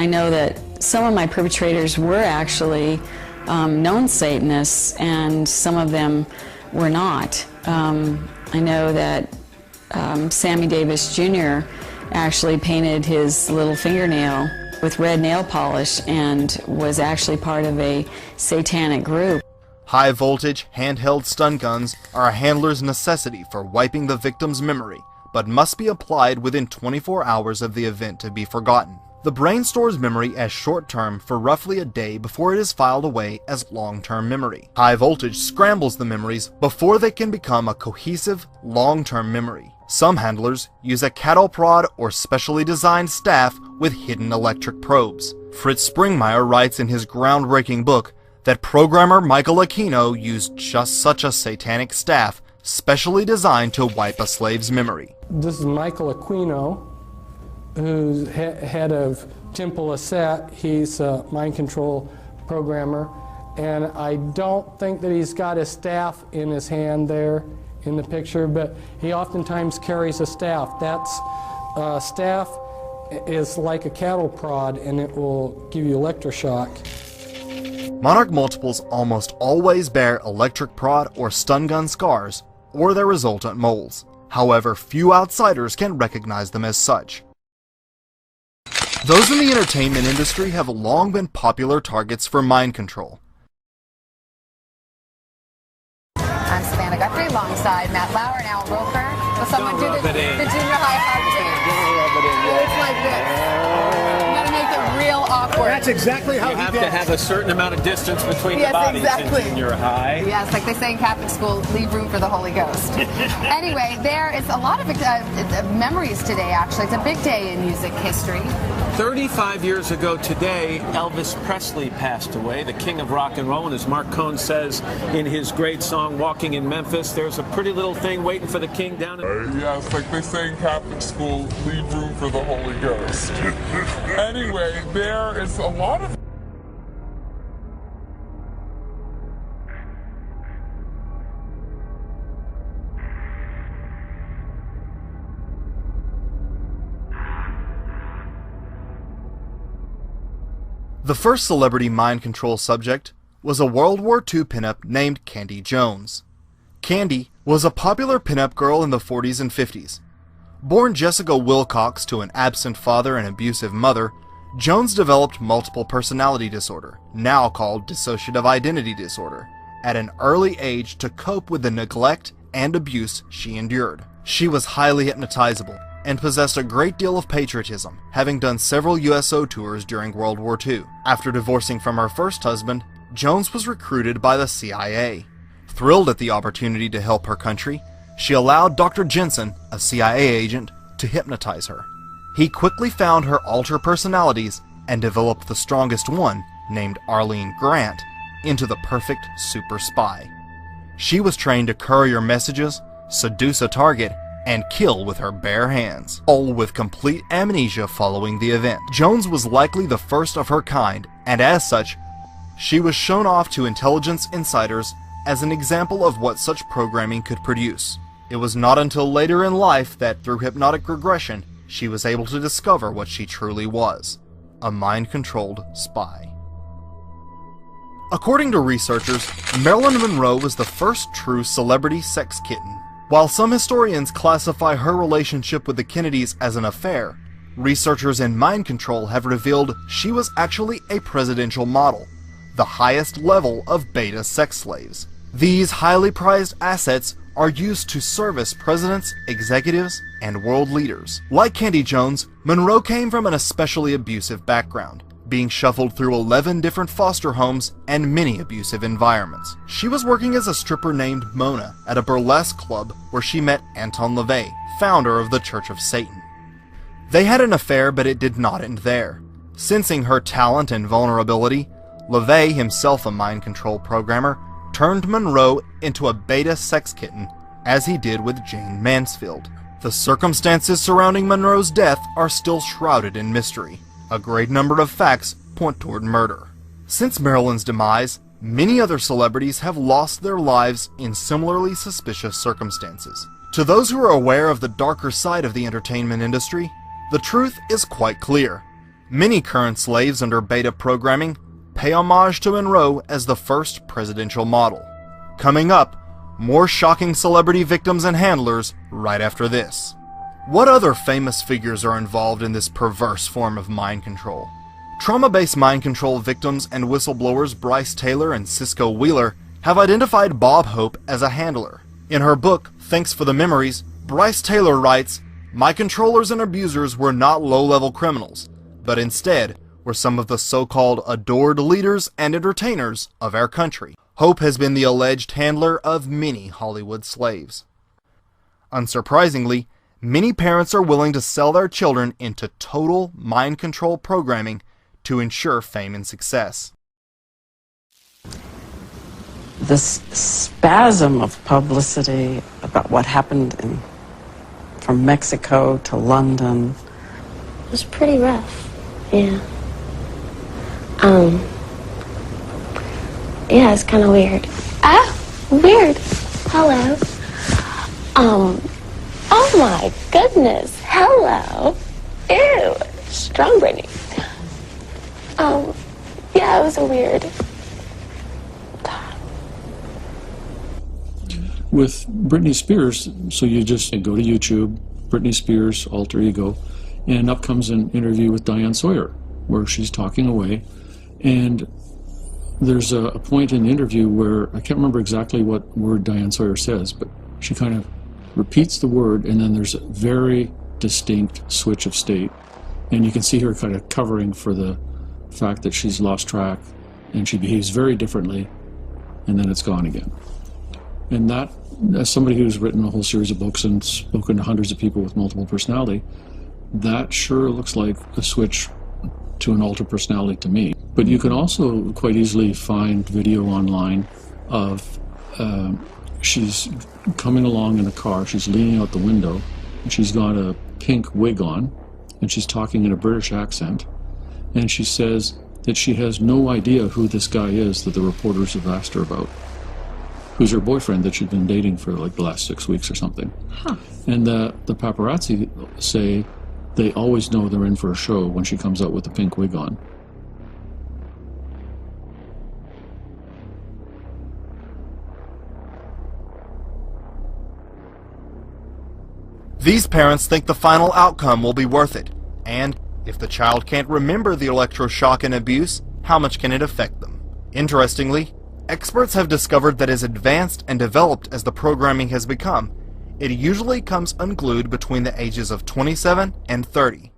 I know that some of my perpetrators were actually known Satanists, and some of them were not. I know that Sammy Davis Jr. actually painted his little fingernail with red nail polish and was actually part of a satanic group. High voltage, handheld stun guns are a handler's necessity for wiping the victim's memory, but must be applied within 24 hours of the event to be forgotten. The brain stores memory as short-term for roughly a day before it is filed away as long-term memory. High voltage scrambles the memories before they can become a cohesive, long-term memory. Some handlers use a cattle prod or specially designed staff with hidden electric probes. Fritz Springmeier writes in his groundbreaking book that programmer Michael Aquino used just such a satanic staff specially designed to wipe a slave's memory. This is Michael Aquino, who's head of Temple Asset. He's a mind control programmer, and I don't think that he's got his staff in his hand there in the picture, but he oftentimes carries a staff. That's staff is like a cattle prod, and it will give you electroshock. Monarch multiples almost always bear electric prod or stun gun scars, or their resultant moles. However, few outsiders can recognize them as such. Those in the entertainment industry have long been popular targets for mind control. I'm Savannah Guthrie alongside Matt Lauer and Al Roker. Will someone do the junior high five? It's like this. You gotta make it real awkward. That's exactly how you have to have a certain amount of distance between the bodies in junior high. Yes, like they say in Catholic school, leave room for the Holy Ghost. Anyway, there is a lot of memories today, actually. It's a big day in music history. 35 years ago today, Elvis Presley passed away, the king of rock and roll, and as Mark Cohn says in his great song, Walking in Memphis, there's a pretty little thing waiting for the king down in... Yes, like they say in Catholic school, leave room for the Holy Ghost. Anyway, there is a lot of... The first celebrity mind control subject was a World War II pinup named Candy Jones. Candy was a popular pinup girl in the 40s and 50s. Born Jessica Wilcox to an absent father and abusive mother, Jones developed multiple personality disorder, now called dissociative identity disorder, at an early age to cope with the neglect and abuse she endured. She was highly hypnotizable and possessed a great deal of patriotism, having done several USO tours during World War II. After divorcing from her first husband, Jones was recruited by the CIA. Thrilled at the opportunity to help her country, she allowed Dr. Jensen, a CIA agent, to hypnotize her. He quickly found her alter personalities and developed the strongest one, named Arlene Grant, into the perfect super spy. She was trained to courier messages, seduce a target, and kill with her bare hands, all with complete amnesia following the event. Jones was likely the first of her kind, and as such, she was shown off to intelligence insiders as an example of what such programming could produce. It was not until later in life that, through hypnotic regression, she was able to discover what she truly was, a mind-controlled spy. According to researchers, Marilyn Monroe was the first true celebrity sex kitten. While some historians classify her relationship with the Kennedys as an affair, researchers in mind control have revealed she was actually a presidential model, the highest level of beta sex slaves. These highly prized assets are used to service presidents, executives, and world leaders. Like Candy Jones, Monroe came from an especially abusive background, being shuffled through 11 different foster homes and many abusive environments. She was working as a stripper named Mona at a burlesque club where she met Anton LaVey, founder of the Church of Satan. They had an affair, but it did not end there. Sensing her talent and vulnerability, LaVey, himself a mind control programmer, turned Monroe into a beta sex kitten, as he did with Jane Mansfield. The circumstances surrounding Monroe's death are still shrouded in mystery. A great number of facts point toward murder. Since Marilyn's demise, many other celebrities have lost their lives in similarly suspicious circumstances. To those who are aware of the darker side of the entertainment industry, the truth is quite clear. Many current slaves under beta programming pay homage to Monroe as the first presidential model. Coming up, more shocking celebrity victims and handlers right after this. What other famous figures are involved in this perverse form of mind control? Trauma-based mind control victims and whistleblowers Bryce Taylor and Cisco Wheeler have identified Bob Hope as a handler. In her book, Thanks for the Memories, Bryce Taylor writes, "My controllers and abusers were not low-level criminals, but instead were some of the so-called adored leaders and entertainers of our country." Hope has been the alleged handler of many Hollywood slaves. Unsurprisingly, many parents are willing to sell their children into total mind control programming to ensure fame and success. This spasm of publicity about what happened from Mexico to London. It was pretty rough, yeah. Yeah, it's kind of weird. Ah, weird. Hello. Oh my goodness. Hello. Ew, strong Brittany. Yeah, it was a weird time. With Britney Spears, so you just go to YouTube, Britney Spears, alter ego, and up comes an interview with Diane Sawyer, where she's talking away, and there's a point in the interview where, I can't remember exactly what word Diane Sawyer says, but she kind of repeats the word, and then there's a very distinct switch of state, and you can see her kind of covering for the fact that she's lost track, and she behaves very differently, and then it's gone again. And that, as somebody who's written a whole series of books and spoken to hundreds of people with multiple personality, that sure looks like a switch to an altered personality to me. But you can also quite easily find video online of she's coming along in a car, she's leaning out the window, and she's got a pink wig on, and she's talking in a British accent, and she says that she has no idea who this guy is that the reporters have asked her about, who's her boyfriend that she'd been dating for like the last 6 weeks or something. Huh. And the paparazzi say they always know they're in for a show when she comes out with the pink wig on. These parents think the final outcome will be worth it, and if the child can't remember the electroshock and abuse, how much can it affect them? Interestingly, experts have discovered that as advanced and developed as the programming has become, it usually comes unglued between the ages of 27 and 30.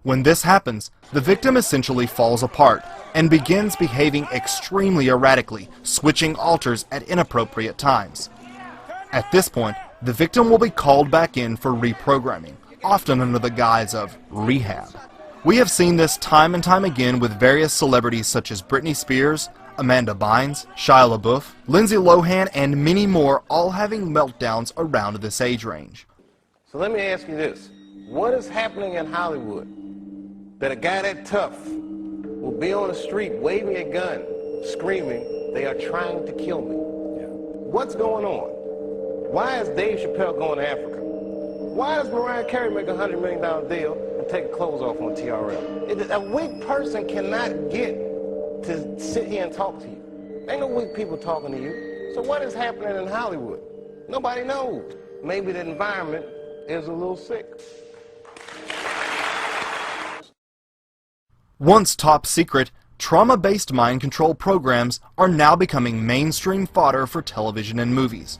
When this happens, the victim essentially falls apart and begins behaving extremely erratically, switching alters at inappropriate times. At this point, the victim will be called back in for reprogramming, often under the guise of rehab. We have seen this time and time again with various celebrities such as Britney Spears, Amanda Bynes, Shia LaBeouf, Lindsay Lohan, and many more, all having meltdowns around this age range. So let me ask you this. What is happening in Hollywood that a guy that tough will be on the street waving a gun, screaming, "They are trying to kill me"? What's going on? Why is Dave Chappelle going to Africa? Why does Mariah Carey make a $100 million deal and take clothes off on TRL? A weak person cannot get to sit here and talk to you. Ain't no weak people talking to you. So what is happening in Hollywood? Nobody knows. Maybe the environment is a little sick. Once top secret, trauma-based mind control programs are now becoming mainstream fodder for television and movies.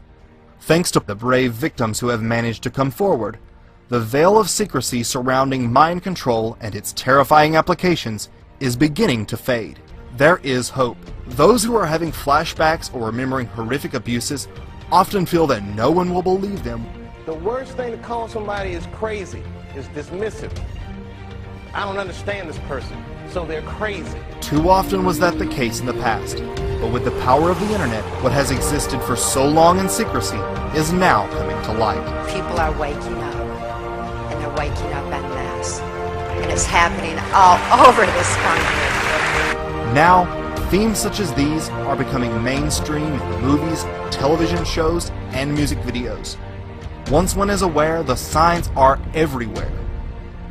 Thanks to the brave victims who have managed to come forward, the veil of secrecy surrounding mind control and its terrifying applications is beginning to fade. There is hope. Those who are having flashbacks or remembering horrific abuses often feel that no one will believe them. The worst thing to call somebody is crazy, is dismissive. I don't understand this person, so they're crazy. Too often was that the case in the past, but with the power of the internet, what has existed for so long in secrecy is now coming to light. People are waking up, and they're waking up en masse, and it's happening all over this country. Now, themes such as these are becoming mainstream in movies, television shows, and music videos. Once one is aware, the signs are everywhere.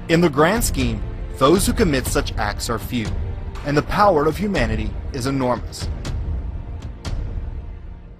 In the grand scheme, Those who commit such acts are few, and the power of humanity is enormous.